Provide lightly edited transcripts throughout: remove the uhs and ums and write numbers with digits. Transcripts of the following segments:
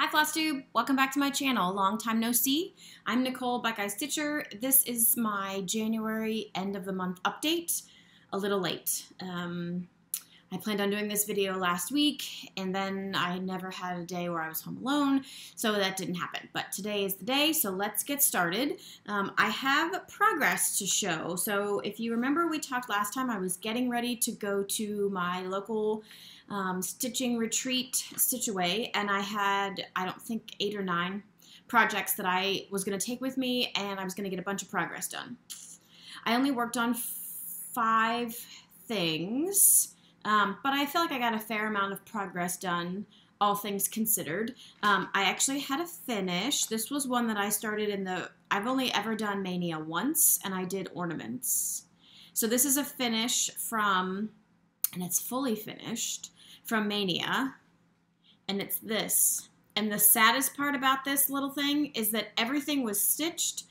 Hi Flosstube, welcome back to my channel. Long time no see. I'm Nicole Buckeye Stitcher. This is my January end of the month update. A little late. I planned on doing this video last week and then I never had a day where I was home alone, so that didn't happen. But today is the day, so let's get started. I have progress to show. So if you remember, we talked last time, I was getting ready to go to my local stitching retreat, Stitch Away, and I had, I don't think, 8 or 9 projects that I was going to take with me, and I was going to get a bunch of progress done. I only worked on 5 things, but I feel like I got a fair amount of progress done, all things considered. I actually had a finish. This was one that I started in the, I've only ever done Mania once, and I did ornaments. So this is a finish from, and it's fully finished, from Mania, and it's this. And the saddest part about this little thing is that everything was stitched.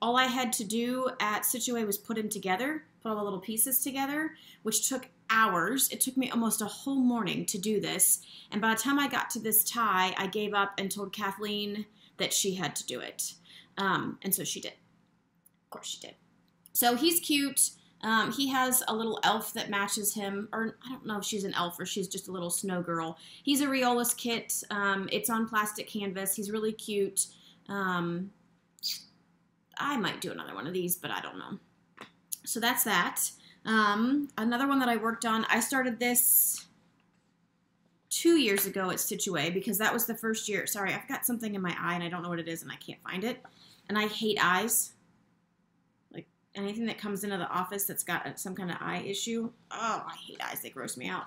All I had to do at Stitch Away was put them together, put all the little pieces together, which took hours. It took me almost a whole morning to do this, and by the time I got to this tie, I gave up and told Kathleen that she had to do it. And so she did. Of course she did. So he's cute. He has a little elf that matches him, or I don't know if she's an elf or she's just a little snow girl. He's a Riola's kit. It's on plastic canvas. He's really cute. I might do another one of these, but I don't know. So that's that. Another one that I worked on, I started this 2 years ago at Stitch Away because that was the first year. Sorry, I've got something in my eye and I don't know what it is and I can't find it. And I hate eyes. Anything that comes into the office that's got some kind of eye issue, oh, I hate eyes. They gross me out.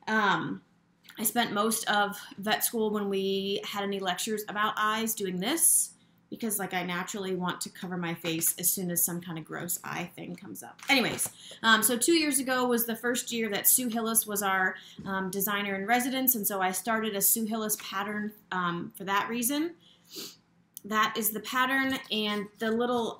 I spent most of vet school when we had any lectures about eyes doing this because, like, I naturally want to cover my face as soon as some kind of gross eye thing comes up. Anyways, so 2 years ago was the first year that Sue Hillis was our designer in residence, and so I started a Sue Hillis pattern for that reason. That is the pattern, and the little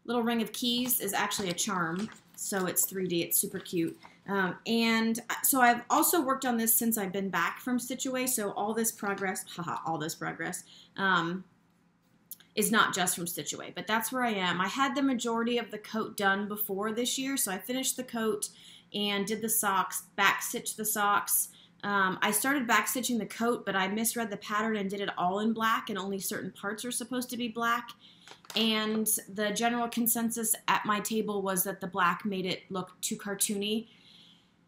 little ring of keys is actually a charm, so it's 3D, it's super cute. And so I've also worked on this since I've been back from Stitch Away, so all this progress, all this progress, is not just from Stitch Away, but that's where I am. I had the majority of the coat done before this year, so I finished the coat and did the socks, back stitched the socks. I started back stitching the coat, but I misread the pattern and did it all in black, and only certain parts are supposed to be black. And the general consensus at my table was that the black made it look too cartoony.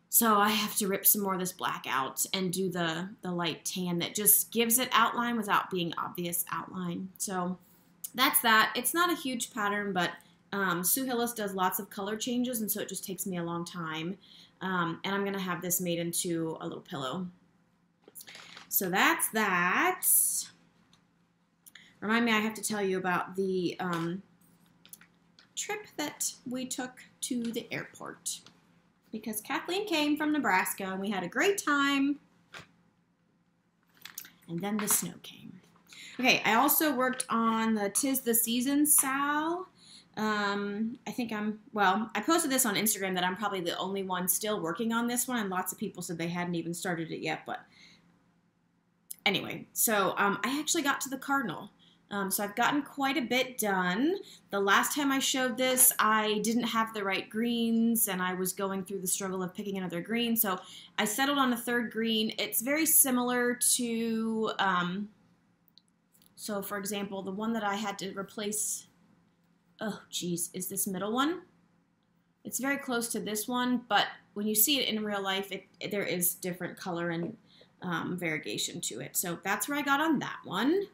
So I have to rip some more of this black out and do the light tan that just gives it outline without being obvious outline. So that's that. It's not a huge pattern, but Sue Hillis does lots of color changes, and so it just takes me a long time. And I'm going to have this made into a little pillow. So that's that. Remind me, I have to tell you about the trip that we took to the airport because Kathleen came from Nebraska and we had a great time, and then the snow came. Okay, I also worked on the 'Tis the Season Sal. I think I posted this on Instagram that I'm probably the only one still working on this one, and lots of people said they hadn't even started it yet, but anyway, so I actually got to the cardinal. So I've gotten quite a bit done. The last time I showed this, I didn't have the right greens, and I was going through the struggle of picking another green, so I settled on a 3rd green. It's very similar to, so for example, the one that I had to replace, oh geez, is this middle one. It's very close to this one, but when you see it in real life, there is different color and variegation to it. So that's where I got on that one.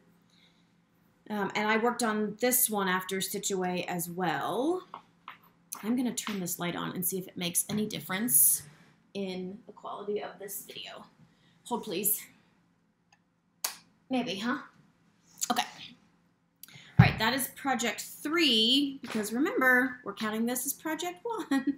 And I worked on this one after Stitch Away as well. I'm going to turn this light on and see if it makes any difference in the quality of this video. Hold please. Maybe, huh? Okay. All right, that is project 3, because remember, we're counting this as project 1.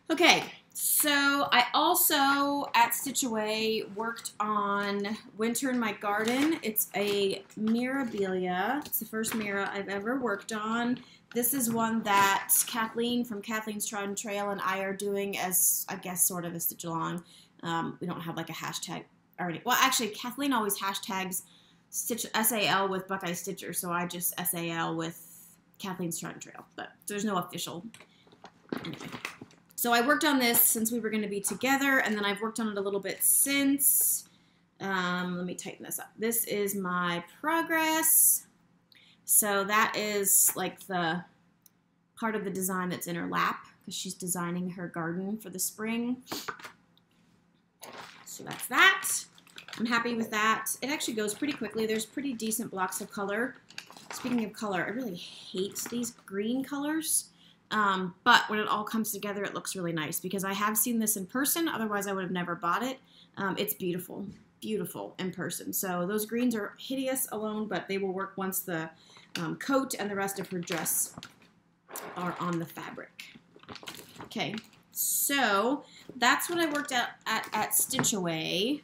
Okay, So I also, at Stitch Away, worked on Winter in My Garden. It's a Mirabilia. It's the first Mira I've ever worked on. This is one that Kathleen from Kathleen's Trodden Trail and I are doing as, I guess, sort of a stitch along. We don't have like a hashtag already. Well, actually, Kathleen always hashtags Stitch SAL with Buckeye Stitcher, so I just SAL with Kathleen's Trodden Trail, but there's no official. Anyway. So I worked on this since we were going to be together, and then I've worked on it a little bit since. Let me tighten this up. This is my progress. So that is like the part of the design that's in her lap, because she's designing her garden for the spring. So that's that. I'm happy with that. It actually goes pretty quickly. There's pretty decent blocks of color. Speaking of color, I really hate these green colors. But when it all comes together, it looks really nice because I have seen this in person. Otherwise, I would have never bought it. It's beautiful, beautiful in person. So those greens are hideous alone, but they will work once the coat and the rest of her dress are on the fabric. Okay, so that's what I worked at Stitch Away.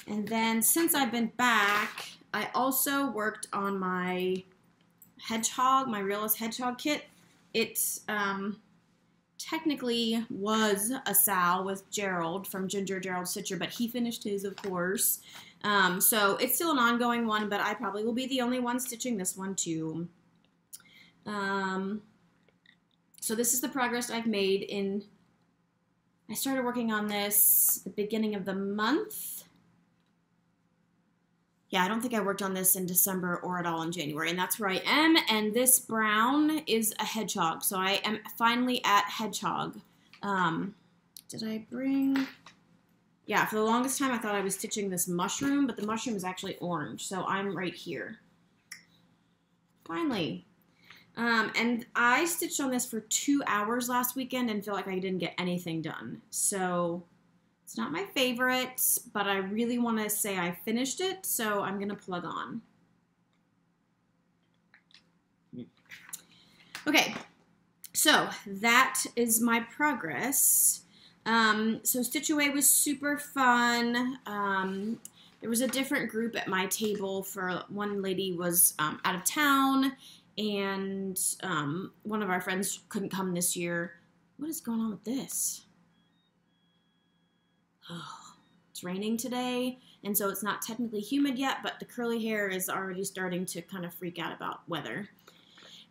And then since I've been back, I also worked on my hedgehog, my Realist Hedgehog kit. It technically was a Sal with Gerald from Ginger Gerald Stitcher, but he finished his, of course. So it's still an ongoing one, but I probably will be the only one stitching this one too. So this is the progress I've made in, I started working on this the beginning of the month. Yeah, I don't think I worked on this in December or at all in January, and that's where I am, and this brown is a hedgehog, so I am finally at hedgehog. Did I bring... Yeah, for the longest time I thought I was stitching this mushroom, but the mushroom is actually orange, so I'm right here. Finally. And I stitched on this for 2 hours last weekend and feel like I didn't get anything done, so... It's not my favorite, but I really want to say I finished it, so I'm going to plug on. Okay, so that is my progress. So Stitch Away was super fun. There was a different group at my table for one lady was out of town, and one of our friends couldn't come this year. What is going on with this? Oh, it's raining today, and so it's not technically humid yet, but the curly hair is already starting to kind of freak out about weather.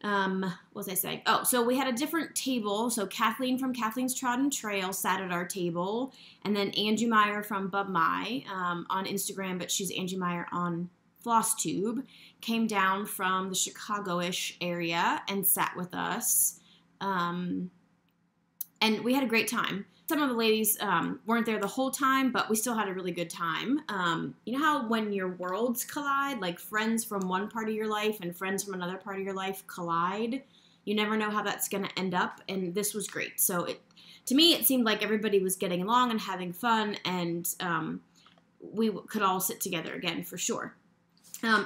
What was I saying? Oh, so we had a different table. So Kathleen from Kathleen's Trodden Trail sat at our table, and then Angie Mier from Bub My on Instagram, but she's Angie Mier on Flosstube, came down from the Chicago-ish area and sat with us, and we had a great time. Some of the ladies weren't there the whole time, but we still had a really good time. You know how when your worlds collide, like friends from one part of your life and friends from another part of your life collide? You never know how that's going to end up, and this was great. So to me, it seemed like everybody was getting along and having fun, and we could all sit together again for sure.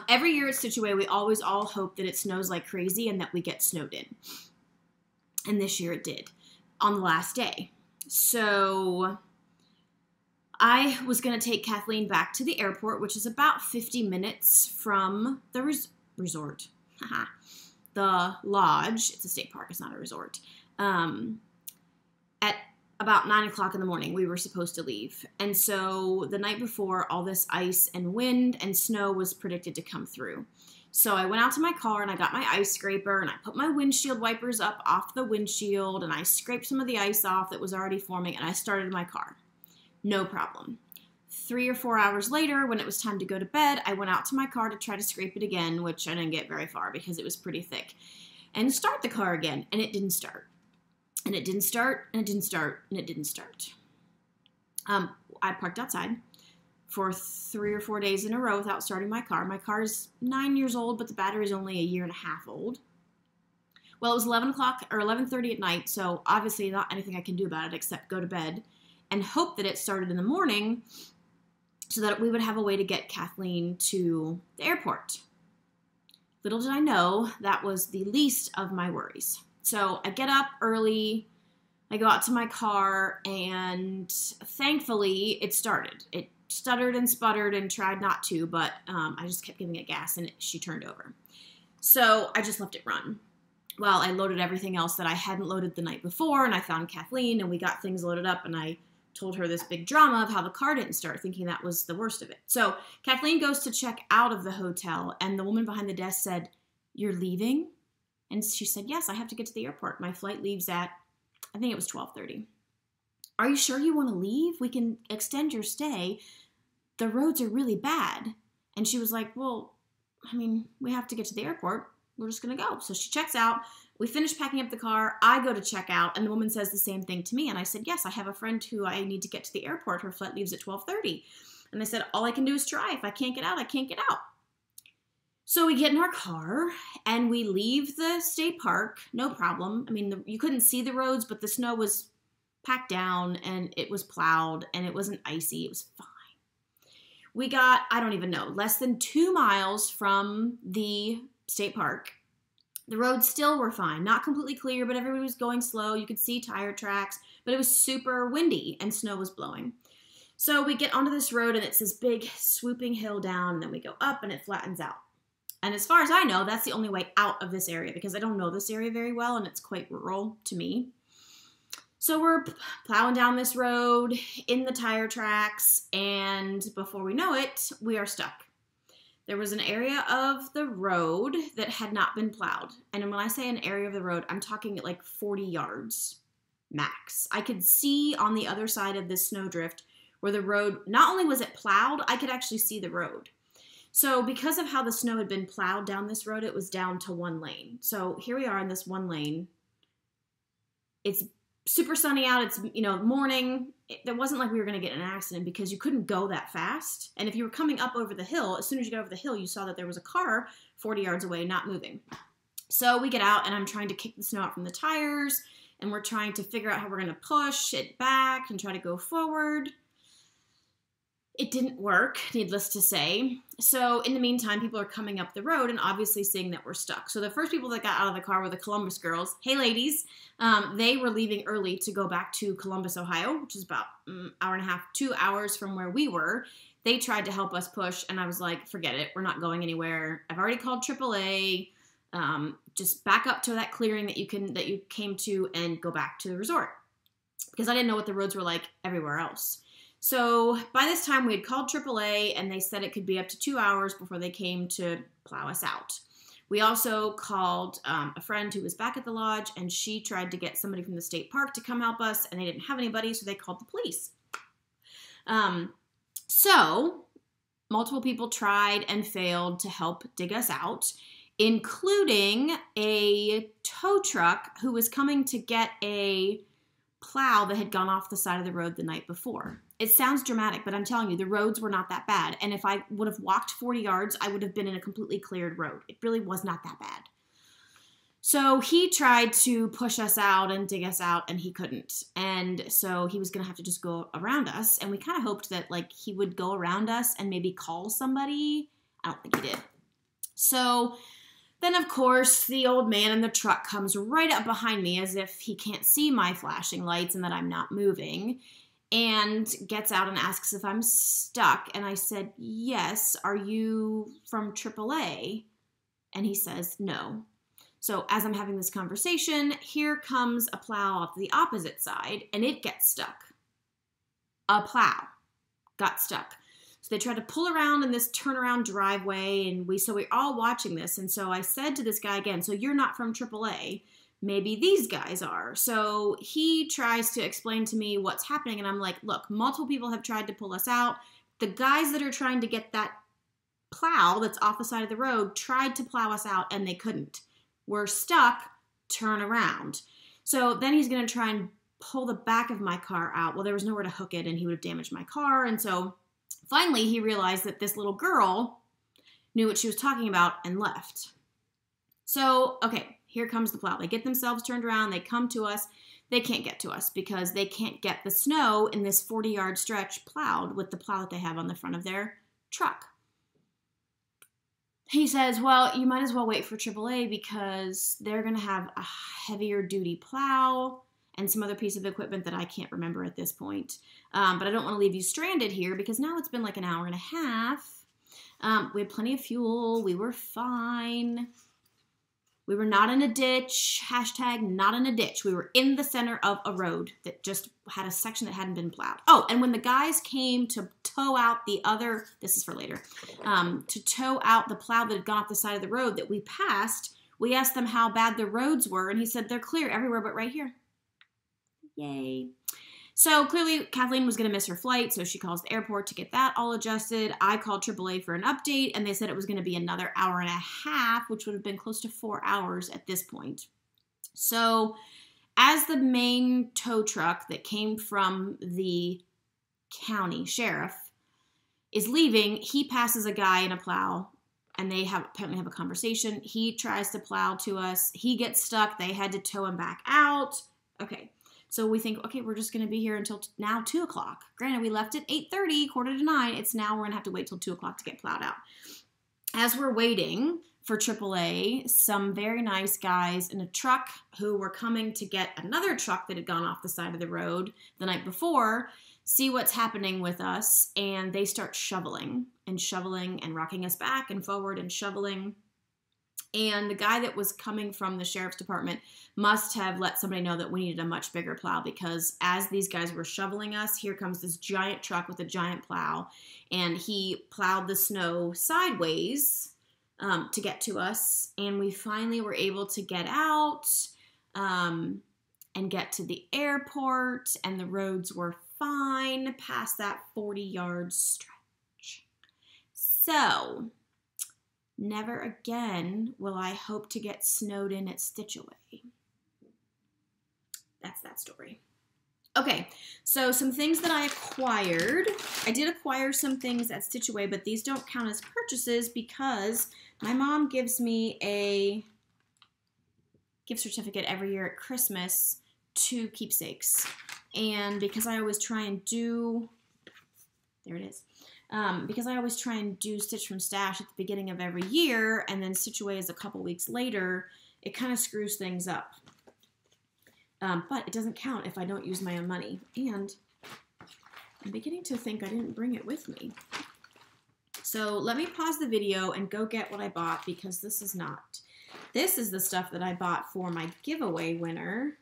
Every year at Stitch Away, we always all hope that it snows like crazy and that we get snowed in. And this year it did on the last day. So I was going to take Kathleen back to the airport, which is about 50 minutes from the resort. The lodge. It's a state park. It's not a resort. At about 9 o'clock in the morning, we were supposed to leave. And so the night before, all this ice and wind and snow was predicted to come through. So I went out to my car and I got my ice scraper and I put my windshield wipers up off the windshield and I scraped some of the ice off that was already forming and I started my car. No problem. 3 or 4 hours later, when it was time to go to bed, I went out to my car to try to scrape it again, which I didn't get very far because it was pretty thick, and start the car again, and it didn't start. And it didn't start, and it didn't start, and it didn't start. I parked outside for 3 or 4 days in a row without starting my car. My car is 9 years old, but the battery is only 1.5 years old. Well, it was 11 o'clock or 11:30 at night, so obviously not anything I can do about it except go to bed and hope that it started in the morning so that we would have a way to get Kathleen to the airport. Little did I know that was the least of my worries. So I get up early, I go out to my car, and thankfully it started. It stuttered and sputtered and tried not to, but I just kept giving it gas, and she turned over. So I just let it run. Well, I loaded everything else that I hadn't loaded the night before, and I found Kathleen, and we got things loaded up, and I told her this big drama of how the car didn't start, thinking that was the worst of it. So Kathleen goes to check out of the hotel, and the woman behind the desk said, "You're leaving?" And she said, "Yes, I have to get to the airport. My flight leaves at, I think it was 12:30. "Are you sure you want to leave? We can extend your stay. The roads are really bad." And she was like, "Well, I mean, we have to get to the airport. We're just going to go." So she checks out. We finish packing up the car. I go to check out, and the woman says the same thing to me. And I said, "Yes, I have a friend who I need to get to the airport. Her flight leaves at 12:30. And I said, "All I can do is try. If I can't get out, I can't get out." So we get in our car, and we leave the state park. No problem. I mean, you couldn't see the roads, but the snow was packed down, and it was plowed, and it wasn't icy. It was fine. We got, I don't even know, less than 2 miles from the state park. The roads still were fine. Not completely clear, but everybody was going slow. You could see tire tracks, but it was super windy, and snow was blowing. So we get onto this road, and it's this big swooping hill down, and then we go up, and it flattens out. And as far as I know, that's the only way out of this area, because I don't know this area very well, and it's quite rural to me. So we're plowing down this road in the tire tracks, and before we know it, we are stuck. There was an area of the road that had not been plowed. And when I say an area of the road, I'm talking like 40 yards max. I could see on the other side of this snowdrift where the road, not only was it plowed, I could actually see the road. So because of how the snow had been plowed down this road, it was down to 1 lane. So here we are in this 1 lane. It's super sunny out. It's, morning. It wasn't like we were going to get in an accident because you couldn't go that fast. And if you were coming up over the hill, as soon as you got over the hill, you saw that there was a car 40 yards away, not moving. So we get out, and I'm trying to kick the snow out from the tires, and we're trying to figure out how we're going to push it back and try to go forward. It didn't work, needless to say. So in the meantime, people are coming up the road and obviously seeing that we're stuck. So the first people that got out of the car were the Columbus girls. Hey, ladies. They were leaving early to go back to Columbus, Ohio, which is about an hour and a half, 2 hours from where we were. They tried to help us push, and I was like, forget it. We're not going anywhere. I've already called AAA. Just back up to that clearing that you came to and go back to the resort, because I didn't know what the roads were like everywhere else. So by this time, we had called AAA, and they said it could be up to 2 hours before they came to plow us out. We also called a friend who was back at the lodge, and she tried to get somebody from the state park to come help us, and they didn't have anybody, so they called the police. So multiple people tried and failed to help dig us out, including a tow truck who was coming to get a plow that had gone off the side of the road the night before. It sounds dramatic, but I'm telling you, the roads were not that bad. And if I would have walked 40 yards, I would have been in a completely cleared road. It really was not that bad. So he tried to push us out and dig us out, and he couldn't. And so he was going to have to just go around us. And we kind of hoped that he would go around us and maybe call somebody. I don't think he did. So then, of course, the old man in the truck comes right up behind me as if he can't see my flashing lights and that I'm not moving, and gets out and asks if I'm stuck. And I said, yes. Are you from AAA? And he says, no. So as I'm having this conversation, here comes a plow off the opposite side, and it gets stuck. A plow got stuck. So they tried to pull around in this turnaround driveway, and we're all watching this. And so I said to this guy again, so you're not from AAA. Maybe these guys are. So he tries to explain to me what's happening, and I'm like, look, multiple people have tried to pull us out. The guys that are trying to get that plow that's off the side of the road tried to plow us out, and they couldn't. We're stuck. Turn around. So then he's going to try and pull the back of my car out. Well, there was nowhere to hook it, and he would have damaged my car. And so finally he realized that this little girl knew what she was talking about and left. So, okay, here comes the plow. They get themselves turned around. They come to us. They can't get to us because they can't get the snow in this 40-yard stretch plowed with the plow that they have on the front of their truck. He says, well, you might as well wait for AAA because they're going to have a heavier duty plow, and some other piece of equipment that I can't remember at this point. But I don't want to leave you stranded here because now it's been like an hour and a half. We had plenty of fuel. We were fine. We were not in a ditch. Hashtag not in a ditch. We were in the center of a road that just had a section that hadn't been plowed. Oh, and when the guys came to tow out the other, this is for later, to tow out the plow that had gone off the side of the road that we passed, we asked them how bad the roads were, and he said they're clear everywhere but right here. Yay. So clearly Kathleen was going to miss her flight, so she calls the airport to get that all adjusted. I called AAA for an update, and they said it was going to be another hour and a half, which would have been close to 4 hours at this point. So as the main tow truck that came from the county sheriff is leaving, he passes a guy in a plow, and they apparently have a conversation. He tries to plow to us. He gets stuck. They had to tow him back out. Okay. So we think, okay, we're just going to be here until now 2 o'clock. Granted, we left at 8:30, 8:45. It's now we're going to have to wait till 2 o'clock to get plowed out. As we're waiting for AAA, some very nice guys in a truck who were coming to get another truck that had gone off the side of the road the night before see what's happening with us, and they start shoveling and rocking us back and forward and shoveling. And the guy that was coming from the sheriff's department must have let somebody know that we needed a much bigger plow, because as these guys were shoveling us, here comes this giant truck with a giant plow, and he plowed the snow sideways to get to us, and we finally were able to get out and get to the airport, and the roads were fine past that 40-yard stretch. So never again will I hope to get snowed in at Stitchaway. That's that story. Okay, so some things that I acquired. I did acquire some things at Stitchaway, but these don't count as purchases because my mom gives me a gift certificate every year at Christmas to keepsakes. And because I always try and do, there it is. Because I always try and do Stitch from Stash at the beginning of every year, and then Stitchaway is a couple weeks later, it kind of screws things up. But it doesn't count if I don't use my own money. And I'm beginning to think I didn't bring it with me. So let me pause the video and go get what I bought, because this is not. This is the stuff that I bought for my giveaway winner.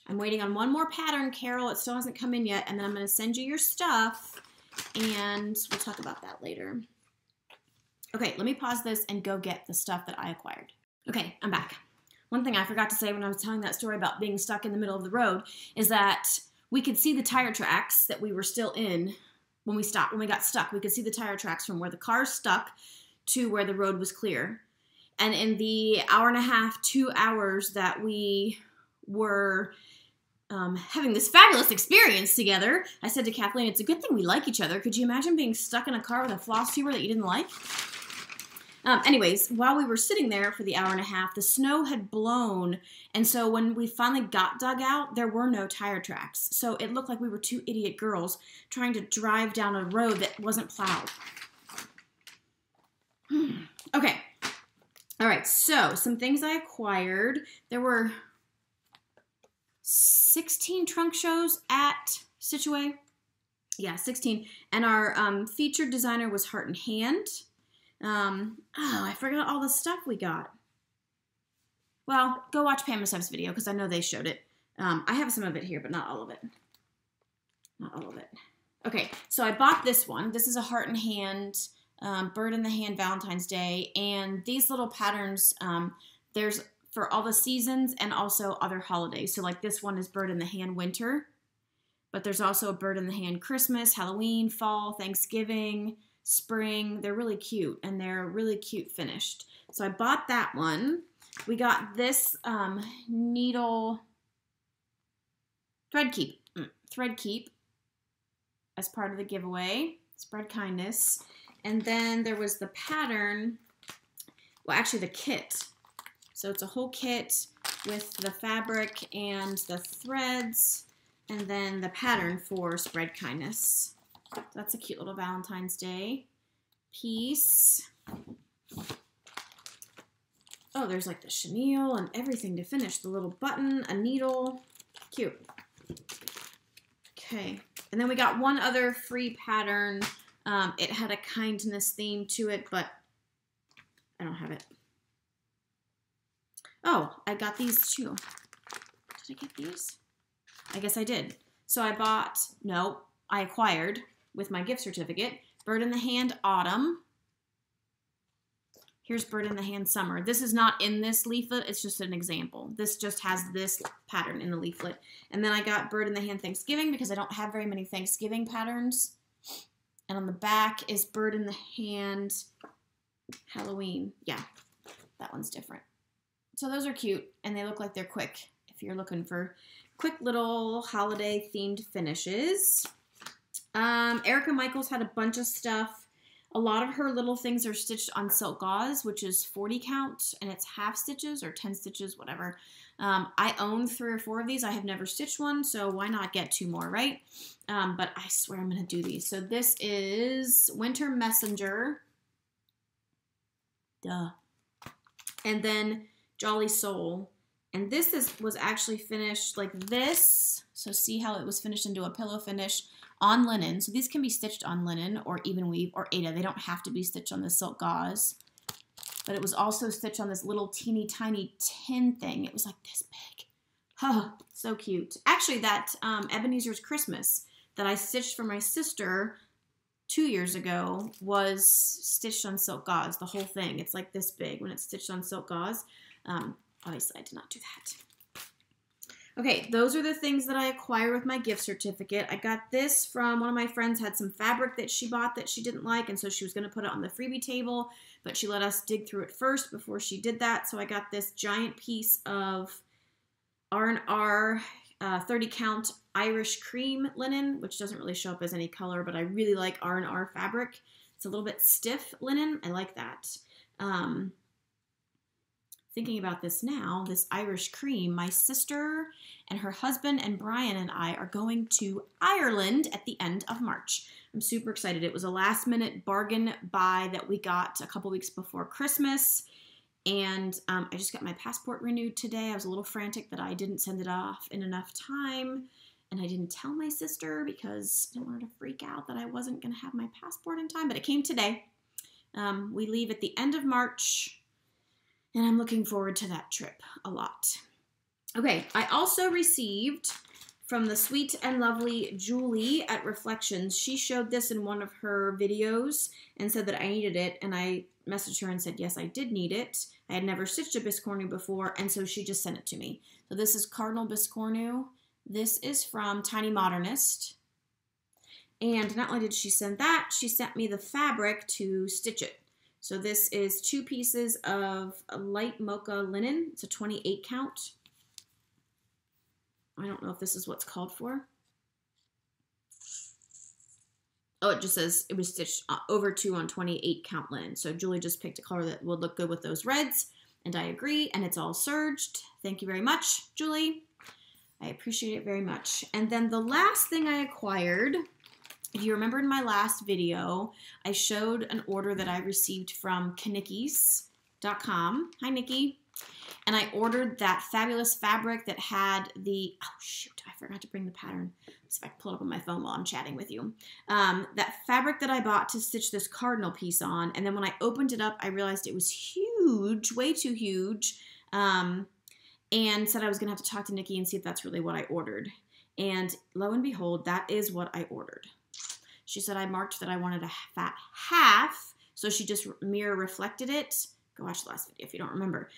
I'm waiting on one more pattern, Carol. It still hasn't come in yet, and then I'm going to send you your stuff. And we'll talk about that later. Okay, let me pause this and go get the stuff that I acquired. Okay, I'm back. One thing I forgot to say when I was telling that story about being stuck in the middle of the road is that we could see the tire tracks that we were still in when we stopped. When we got stuck, we could see the tire tracks from where the car stuck to where the road was clear. And in the hour and a half, 2 hours that we were having this fabulous experience together, I said to Kathleen, it's a good thing we like each other. Could you imagine being stuck in a car with a Flosstube that you didn't like? Anyways, while we were sitting there for the hour and a half, the snow had blown, and so when we finally got dug out, there were no tire tracks. So it looked like we were two idiot girls trying to drive down a road that wasn't plowed. Okay. All right, so some things I acquired. There were 16 trunk shows at Stitchaway. Yeah, 16. And our featured designer was Heart and Hand. Oh, I forgot all the stuff we got. Well, go watch Pam and Steph's video because I know they showed it. I have some of it here, but not all of it. Not all of it. Okay, so I bought this one. This is a Heart and Hand, Bird in the Hand Valentine's Day. And these little patterns, there's for all the seasons and also other holidays. So like this one is Bird in the Hand Winter, but there's also a Bird in the Hand Christmas, Halloween, Fall, Thanksgiving, Spring. They're really cute, and they're really cute finished. So I bought that one. We got this needle thread keep as part of the giveaway. Spread kindness. And then there was the pattern, well actually the kit. So it's a whole kit with the fabric and the threads, and then the pattern for Spread Kindness. That's a cute little Valentine's Day piece. Oh, there's like the chenille and everything to finish. The little button, a needle. Cute. Okay. And then we got one other free pattern. It had a kindness theme to it, but I don't have it. Oh, I got these too. Did I get these? I guess I did. So I bought, no, I acquired with my gift certificate, Bird in the Hand Autumn. Here's Bird in the Hand Summer. This is not in this leaflet. It's just an example. This just has this pattern in the leaflet. And then I got Bird in the Hand Thanksgiving because I don't have very many Thanksgiving patterns. And on the back is Bird in the Hand Halloween. Yeah, that one's different. So those are cute, and they look like they're quick if you're looking for quick little holiday-themed finishes. Erica Michaels had a bunch of stuff. A lot of her little things are stitched on silk gauze, which is 40 count, and it's half stitches or 10 stitches, whatever. I own 3 or 4 of these. I have never stitched one, so why not get 2 more, right? But I swear I'm going to do these. So this is Winter Messenger. Duh. And then Jolly Soul. And this was actually finished like this. So see how it was finished into a pillow finish on linen. So these can be stitched on linen or even weave or Aida. They don't have to be stitched on the silk gauze. But it was also stitched on this little teeny tiny tin thing. It was like this big. Oh, so cute. Actually, that Ebenezer's Christmas that I stitched for my sister 2 years ago was stitched on silk gauze, the whole thing. It's like this big when it's stitched on silk gauze. Obviously, I did not do that. Okay, those are the things that I acquired with my gift certificate. I got this from one of my friends, had some fabric that she bought that she didn't like, and so she was going to put it on the freebie table, but she let us dig through it first before she did that. So I got this giant piece of R&R 30 count Irish cream linen, which doesn't really show up as any color, but I really like R&R fabric. It's a little bit stiff linen. I like that. Thinking about this now, this Irish cream, my sister and her husband and Brian and I are going to Ireland at the end of March. I'm super excited. It was a last minute bargain buy that we got a couple weeks before Christmas. And I just got my passport renewed today. I was a little frantic that I didn't send it off in enough time. And I didn't tell my sister because I didn't want her to freak out that I wasn't going to have my passport in time. But it came today. We leave at the end of March. And I'm looking forward to that trip a lot. Okay, I also received from the sweet and lovely Julie at Reflections. She showed this in one of her videos and said that I needed it. And I messaged her and said, yes, I did need it. I had never stitched a biscornu before, and so she just sent it to me. So this is Cardinal Biscornu. This is from Tiny Modernist. And not only did she send that, she sent me the fabric to stitch it. So this is 2 pieces of a light mocha linen. It's a 28 count. I don't know if this is what's called for. Oh, it just says it was stitched over 2 on 28 count linen. So Julie just picked a color that would look good with those reds, and I agree, and it's all serged. Thank you very much, Julie. I appreciate it very much. And then the last thing I acquired, if you remember in my last video, I showed an order that I received from Knickies.com. Hi, Nikki. And I ordered that fabulous fabric that had the, oh shoot, I forgot to bring the pattern. Let's see if I can pull it up on my phone while I'm chatting with you. That fabric that I bought to stitch this cardinal piece on, and then when I opened it up, I realized it was huge, way too huge, and said I was gonna have to talk to Nikki and see if that's really what I ordered. And lo and behold, that is what I ordered. She said I marked that I wanted a fat half, so she just mirror reflected it. Go watch the last video if you don't remember.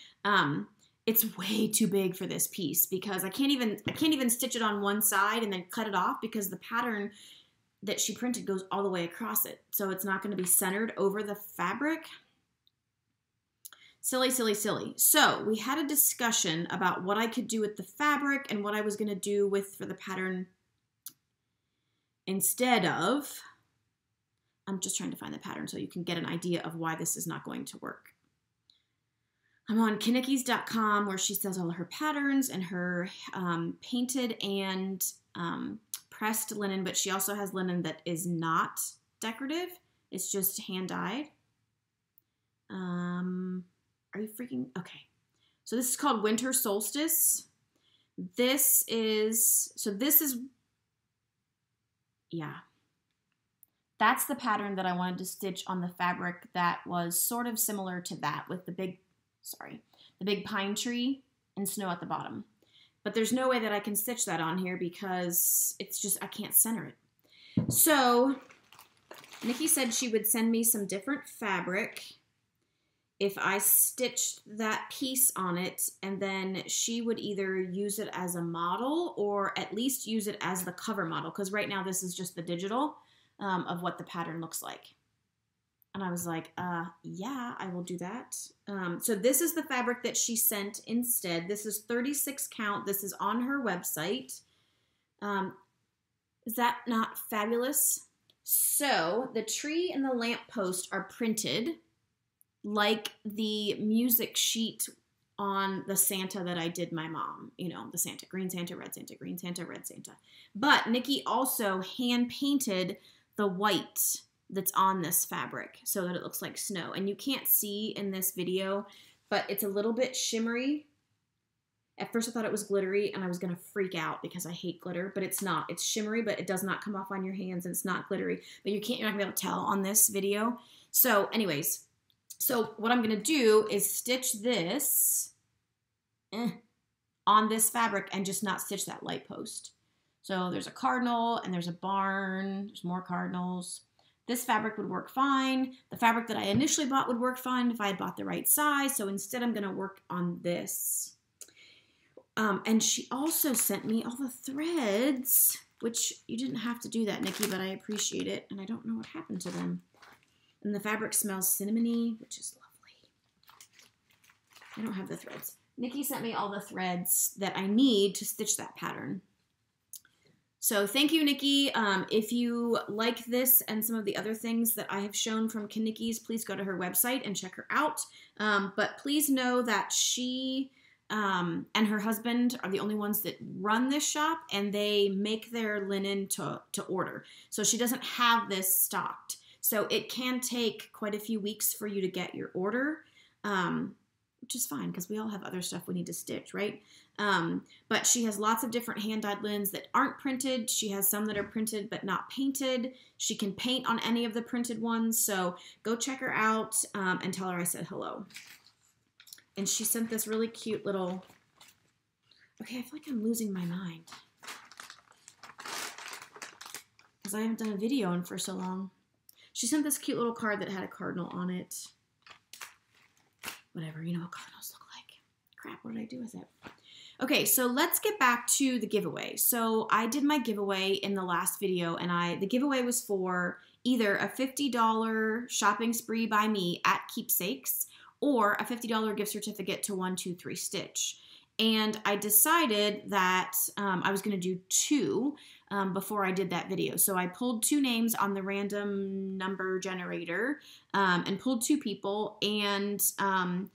It's way too big for this piece because I can't even stitch it on one side and then cut it off because the pattern that she printed goes all the way across it. So it's not going to be centered over the fabric. Silly, silly, silly. So we had a discussion about what I could do with the fabric and what I was going to do for the pattern instead of, I'm just trying to find the pattern so you can get an idea of why this is not going to work. I'm on Knickies.com where she says all her patterns and her painted and pressed linen, but she also has linen that is not decorative. It's just hand-dyed. Are you freaking, okay. So this is called Winter Solstice. Yeah. That's the pattern that I wanted to stitch on the fabric that was sort of similar to that with the big pine tree and snow at the bottom. But there's no way that I can stitch that on here because it's just, I can't center it. So Nikki said she would send me some different fabric if I stitched that piece on it, and then she would either use it as a model or at least use it as the cover model, because right now this is just the digital of what the pattern looks like. And I was like, yeah, I will do that. So this is the fabric that she sent instead. This is 36 count. This is on her website. Is that not fabulous? So the tree and the lamppost are printed like the music sheet on the Santa that I did my mom. You know, the Santa, green Santa, red Santa, green Santa, red Santa. But Nikki also hand painted the white that's on this fabric so that it looks like snow. And you can't see in this video, but it's a little bit shimmery. At first I thought it was glittery and I was gonna freak out because I hate glitter, but it's not. It's shimmery, but it does not come off on your hands, and it's not glittery. But you're not gonna be able to tell on this video. So anyways, so what I'm gonna do is stitch this on this fabric and just not stitch that light post. So there's a cardinal and there's a barn, there's more cardinals. This fabric would work fine. The fabric that I initially bought would work fine if I had bought the right size. So instead I'm gonna work on this. And she also sent me all the threads, which you didn't have to do that, Nikki, but I appreciate it. And I don't know what happened to them. And the fabric smells cinnamony, which is lovely. I don't have the threads. Nikki sent me all the threads that I need to stitch that pattern. So thank you, Nikki. If you like this and some of the other things that I have shown from Nikki's, please go to her website and check her out. But please know that she and her husband are the only ones that run this shop, and they make their linen to order. So she doesn't have this stocked. So it can take quite a few weeks for you to get your order, which is fine because we all have other stuff we need to stitch, right? But she has lots of different hand-dyed linens that aren't printed. She has some that are printed but not painted. She can paint on any of the printed ones. So go check her out and tell her I said hello. And she sent this really cute little, okay, I feel like I'm losing my mind because I haven't done a video in for so long. She sent this cute little card that had a cardinal on it. Whatever, you know what cardinals look like. Crap, what did I do with it? Okay, so let's get back to the giveaway. So I did my giveaway in the last video, and the giveaway was for either a $50 shopping spree by me at Keepsakes or a $50 gift certificate to 123 Stitch. And I decided that I was going to do two before I did that video. So I pulled two names on the random number generator and pulled two people, and I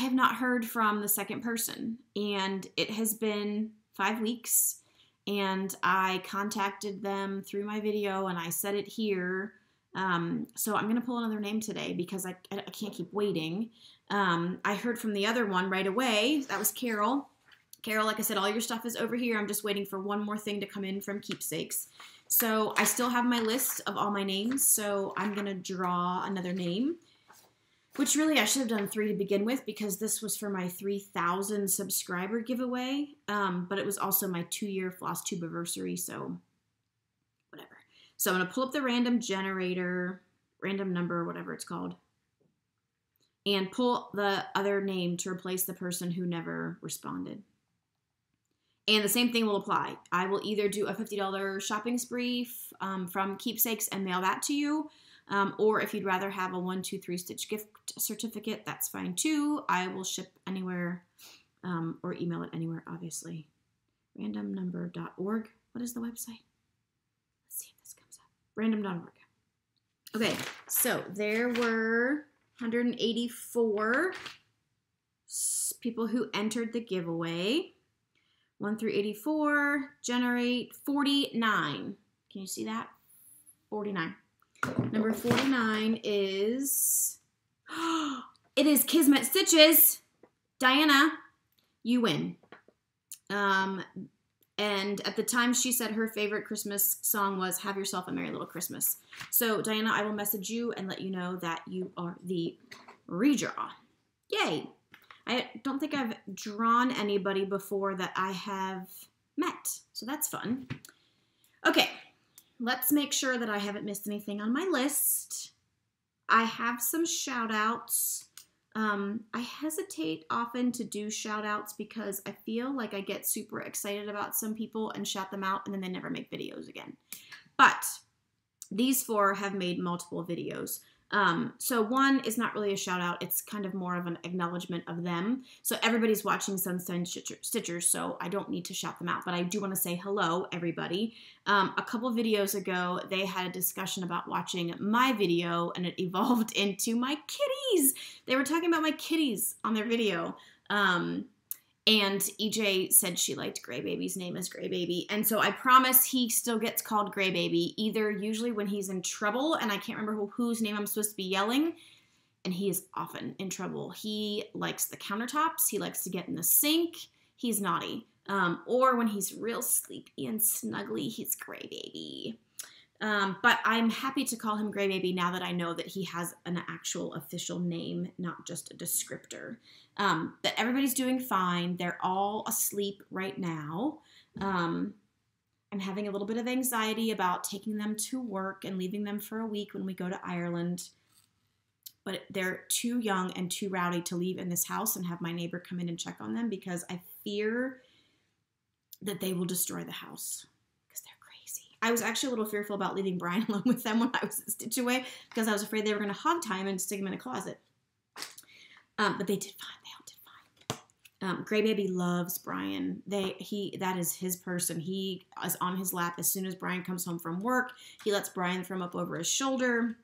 have not heard from the second person. And it has been 5 weeks, and I contacted them through my video, and I said it here. So I'm going to pull another name today because I can't keep waiting. I heard from the other one right away. That was Carol. Carol, like I said, all your stuff is over here. I'm just waiting for one more thing to come in from Keepsakes. So I still have my list of all my names, so I'm going to draw another name, which really I should have done 3 to begin with because this was for my 3,000 subscriber giveaway, but it was also my 2-year Flosstube anniversary, so whatever. So I'm going to pull up the random generator, random number, whatever it's called, and pull the other name to replace the person who never responded. And the same thing will apply. I will either do a $50 shopping spree from Keepsakes and mail that to you, or if you'd rather have a 123 Stitch gift certificate, that's fine too. I will ship anywhere or email it anywhere, obviously. Randomnumber.org. What is the website? Let's see if this comes up. Random.org. Okay, so there were 184 people who entered the giveaway. 1 through 84, generate 49. Can you see that? 49. Number 49 is, It is Kismet Stitches. Diana, you win. And at the time she said her favorite Christmas song was Have Yourself a Merry Little Christmas. So Diana, I will message you and let you know that you are the redraw. Yay. I don't think I've drawn anybody before that I have met. So that's fun. Okay. Let's make sure that I haven't missed anything on my list. I have some shout outs. I hesitate often to do shout outs because I feel like I get super excited about some people and shout them out and then they never make videos again. But these 4 have made multiple videos. So one is not really a shout out. It's kind of more of an acknowledgement of them. So everybody's watching Sunshine Stitchers, so I don't need to shout them out, but I do want to say hello, everybody. A couple videos ago, they had a discussion about watching my video and it evolved into my kitties. They were talking about my kitties on their video. And EJ said she liked Gray Baby's name as Gray Baby. And so I promise he still gets called Gray Baby, either usually when he's in trouble, and I can't remember whose name I'm supposed to be yelling, and he is often in trouble. He likes the countertops. He likes to get in the sink. He's naughty. Or when he's real sleepy and snuggly, he's Gray Baby. But I'm happy to call him Gray Baby now that I know that he has an actual official name, not just a descriptor. But everybody's doing fine. They're all asleep right now. I'm having a little bit of anxiety about taking them to work and leaving them for a week when we go to Ireland. But they're too young and too rowdy to leave in this house and have my neighbor come in and check on them because I fear that they will destroy the house. I was actually a little fearful about leaving Brian alone with them when I was at Stitch Away because I was afraid they were going to hog tie him and stick him in a closet. But they did fine. They all did fine. Gray Baby loves Brian. That is his person. He is on his lap as soon as Brian comes home from work. He lets Brian throw him up over his shoulder.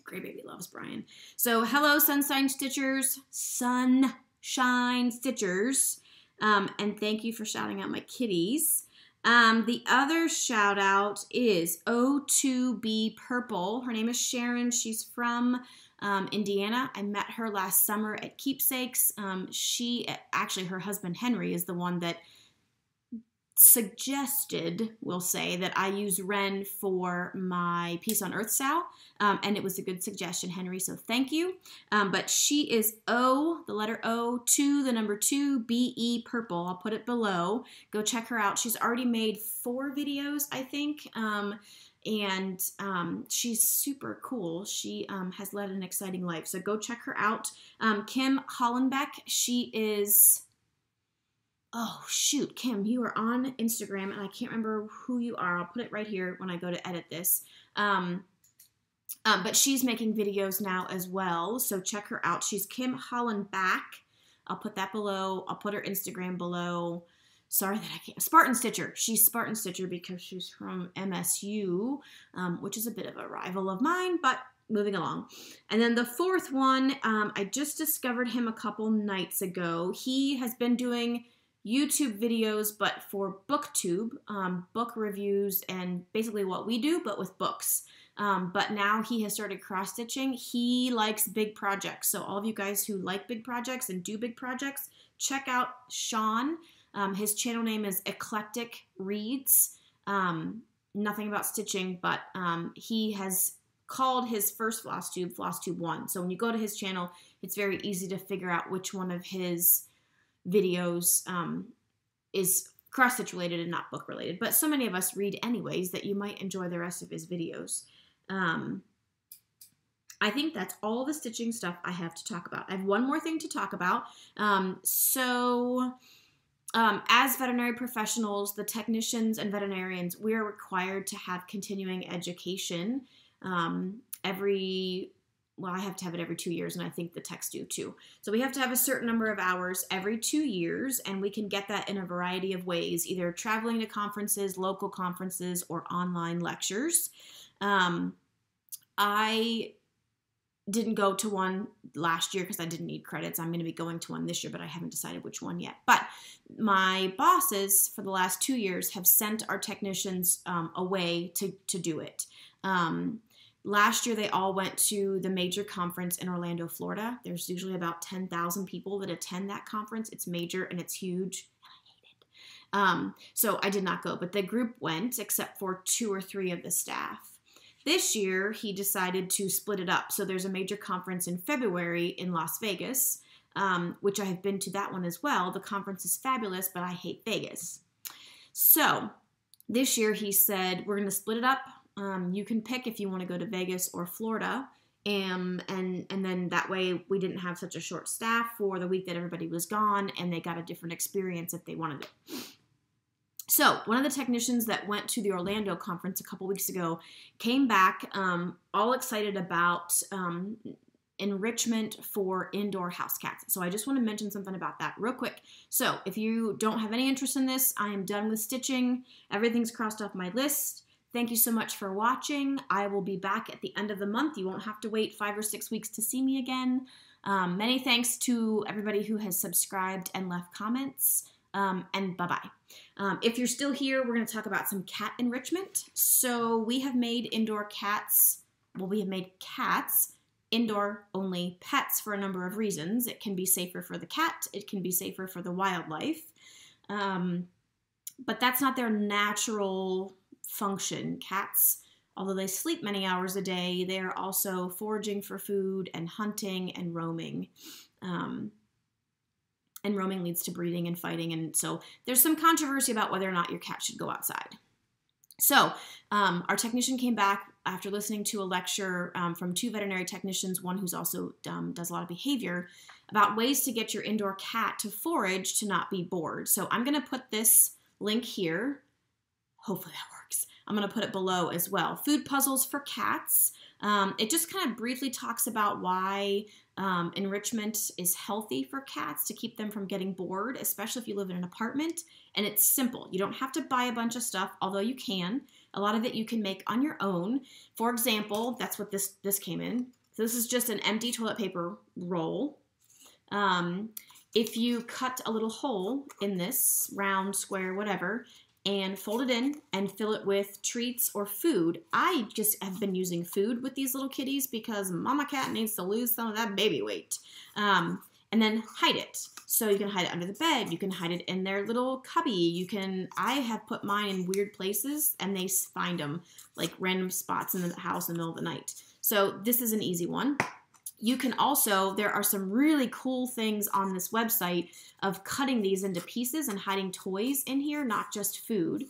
Gray Baby loves Brian. So hello, Sunshine Stitchers. Sunshine Stitchers. And thank you for shouting out my kitties. The other shout out is O2B Purple. Her name is Sharon. She's from Indiana. I met her last summer at Keepsakes. Actually, her husband Henry is the one that suggested, we'll say, that I use Ren for my Peace on Earth Sow, and it was a good suggestion, Henry, so thank you. But she is O, the letter O, to the number 2, BE Purple. I'll put it below. Go check her out. She's already made 4 videos, I think, and she's super cool. She has led an exciting life, so go check her out. Kim Hollenback, she is... Oh, shoot, Kim, you are on Instagram, and I can't remember who you are. I'll put it right here when I go to edit this. But she's making videos now as well, so check her out. She's Kim Hollenback. I'll put that below. I'll put her Instagram below. Sorry that I can't. Spartan Stitcher. She's Spartan Stitcher because she's from MSU, which is a bit of a rival of mine, but moving along. And then the 4th one, I just discovered him a couple nights ago. He has been doing YouTube videos, but for BookTube, book reviews and basically what we do, but with books. But now he has started cross-stitching. He likes big projects. So all of you guys who like big projects and do big projects, check out Sean. His channel name is Eclectic Reads. Nothing about stitching, but he has called his first Flosstube Flosstube 1. So when you go to his channel, it's very easy to figure out which one of his videos is cross-stitch related and not book related, but so many of us read anyways that you might enjoy the rest of his videos. I think that's all the stitching stuff I have to talk about. I have one more thing to talk about. As veterinary professionals, the technicians and veterinarians, we are required to have continuing education I have to have it every 2 years, and I think the techs do too. So we have to have a certain number of hours every 2 years, and we can get that in a variety of ways, either traveling to conferences, local conferences, or online lectures. I didn't go to one last year because I didn't need credits. I'm going to be going to one this year, but I haven't decided which one yet. But my bosses for the last 2 years have sent our technicians away to do it. Last year, they all went to the major conference in Orlando, Florida. There's usually about 10,000 people that attend that conference. It's major and it's huge. So I did not go, but the group went except for 2 or 3 of the staff. This year, he decided to split it up. So there's a major conference in February in Las Vegas, which I have been to that one as well. The conference is fabulous, but I hate Vegas. So this year he said, we're going to split it up. You can pick if you want to go to Vegas or Florida. And then that way we didn't have such a short staff for the week that everybody was gone, and they got a different experience if they wanted it. So one of the technicians that went to the Orlando conference a couple weeks ago came back all excited about enrichment for indoor house cats. So I just want to mention something about that real quick. So if you don't have any interest in this, I am done with stitching. Everything's crossed off my list. Thank you so much for watching. I will be back at the end of the month. You won't have to wait 5 or 6 weeks to see me again. Many thanks to everybody who has subscribed and left comments. And bye-bye. If you're still here, we're going to talk about some cat enrichment. So we have made indoor cats, well, we have made cats indoor-only pets for a number of reasons. It can be safer for the cat. It can be safer for the wildlife. But that's not their natural function. Cats, although they sleep many hours a day, they are also foraging for food and hunting and roaming. And roaming leads to breeding and fighting, and so there's some controversy about whether or not your cat should go outside. So our technician came back after listening to a lecture from 2 veterinary technicians, one who's also does a lot of behavior, about ways to get your indoor cat to forage to not be bored. So I'm going to put this link here. Hopefully that works. I'm going to put it below as well. Food puzzles for cats. It just kind of briefly talks about why enrichment is healthy for cats to keep them from getting bored, especially if you live in an apartment. And it's simple. You don't have to buy a bunch of stuff, although you can. A lot of it you can make on your own. For example, that's what this came in. So this is just an empty toilet paper roll. If you cut a little hole in this, round, square, whatever, and fold it in and fill it with treats or food. I just have been using food with these little kitties because mama cat needs to lose some of that baby weight. And then hide it. So you can hide it under the bed. You can hide it in their little cubby. I have put mine in weird places and they find them, like random spots in the house in the middle of the night. So this is an easy one. You can also, there are some really cool things on this website of cutting these into pieces and hiding toys in here, not just food,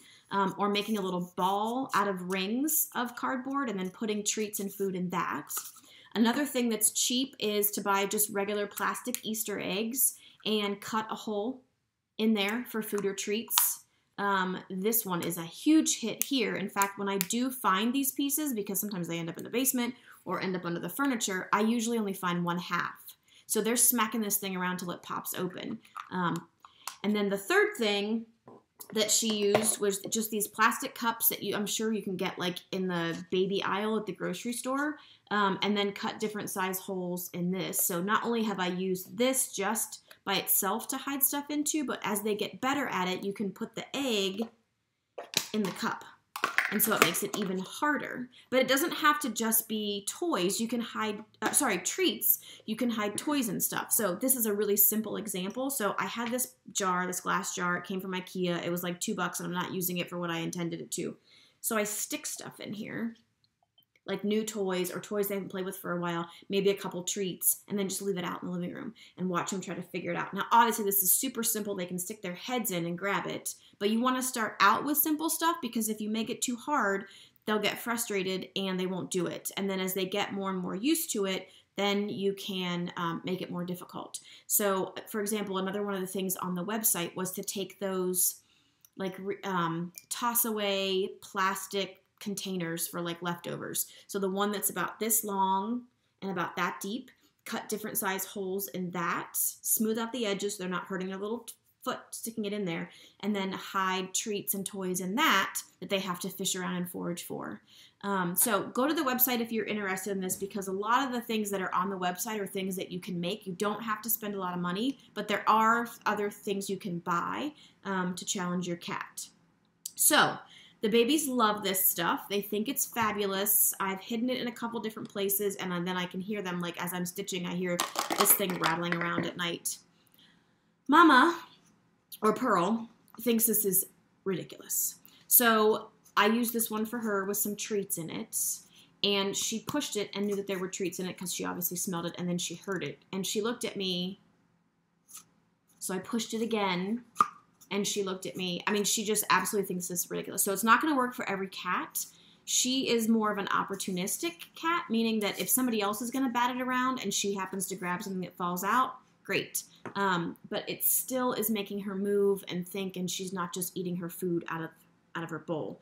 or making a little ball out of rings of cardboard and then putting treats and food in that. Another thing that's cheap is to buy just regular plastic Easter eggs and cut a hole in there for food or treats. This one is a huge hit here. In fact, when I do find these pieces, because sometimes they end up in the basement or end up under the furniture, I usually only find 1/2. So they're smacking this thing around till it pops open. And then the third thing that she used was just these plastic cups that I'm sure you can get like in the baby aisle at the grocery store, and then cut different size holes in this. So not only have I used this just by itself to hide stuff into, but as they get better at it, you can put the egg in the cup. And so it makes it even harder. But it doesn't have to just be toys. You can hide, treats. You can hide toys and stuff. So this is a really simple example. So I had this jar, this glass jar. It came from IKEA. It was like $2 and I'm not using it for what I intended it to. So I stick stuff in here, like new toys or toys they haven't played with for a while, maybe a couple treats, and then just leave it out in the living room and watch them try to figure it out. Now, obviously, this is super simple. They can stick their heads in and grab it, but you want to start out with simple stuff because if you make it too hard, they'll get frustrated and they won't do it. And then as they get more and more used to it, then you can make it more difficult. So, for example, another one of the things on the website was to take those like toss away plastic containers for like leftovers. So the one that's about this long and about that deep, cut different size holes in that, smooth out the edges so they're not hurting their little foot sticking it in there, and then hide treats and toys in that they have to fish around and forage for. So go to the website if you're interested in this, because a lot of the things that are on the website are things that you can make. You don't have to spend a lot of money, but there are other things you can buy to challenge your cat. So The babies love this stuff. They think it's fabulous. I've hidden it in a couple different places, and then I can hear them, like as I'm stitching, I hear this thing rattling around at night. Mama, or Pearl, thinks this is ridiculous. So I used this one for her with some treats in it, and she pushed it and knew that there were treats in it because she obviously smelled it, and then she heard it, and she looked at me. So I pushed it again, and she looked at me. I mean, she just absolutely thinks this is ridiculous. So it's not going to work for every cat. She is more of an opportunistic cat, meaning that if somebody else is going to bat it around and she happens to grab something that falls out, great. But it still is making her move and think, and she's not just eating her food out of her bowl.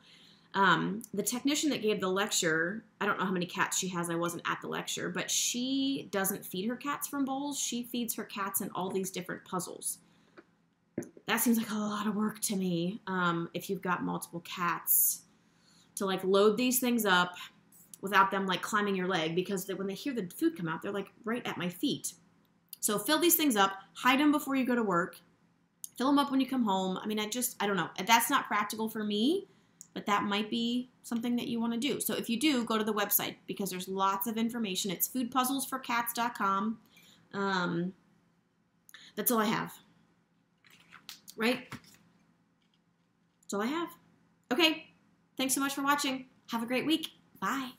The technician that gave the lecture, I don't know how many cats she has, I wasn't at the lecture, but she doesn't feed her cats from bowls. She feeds her cats in all these different puzzles. That seems like a lot of work to me, if you've got multiple cats, to like load these things up without them like climbing your leg, because when they hear the food come out, they're like right at my feet. So fill these things up, hide them before you go to work, fill them up when you come home. I mean, I don't know. That's not practical for me, but that might be something that you want to do. So if you do, go to the website because there's lots of information. It's foodpuzzlesforcats.com. That's all I have. Right? That's all I have. Okay. Thanks so much for watching. Have a great week. Bye.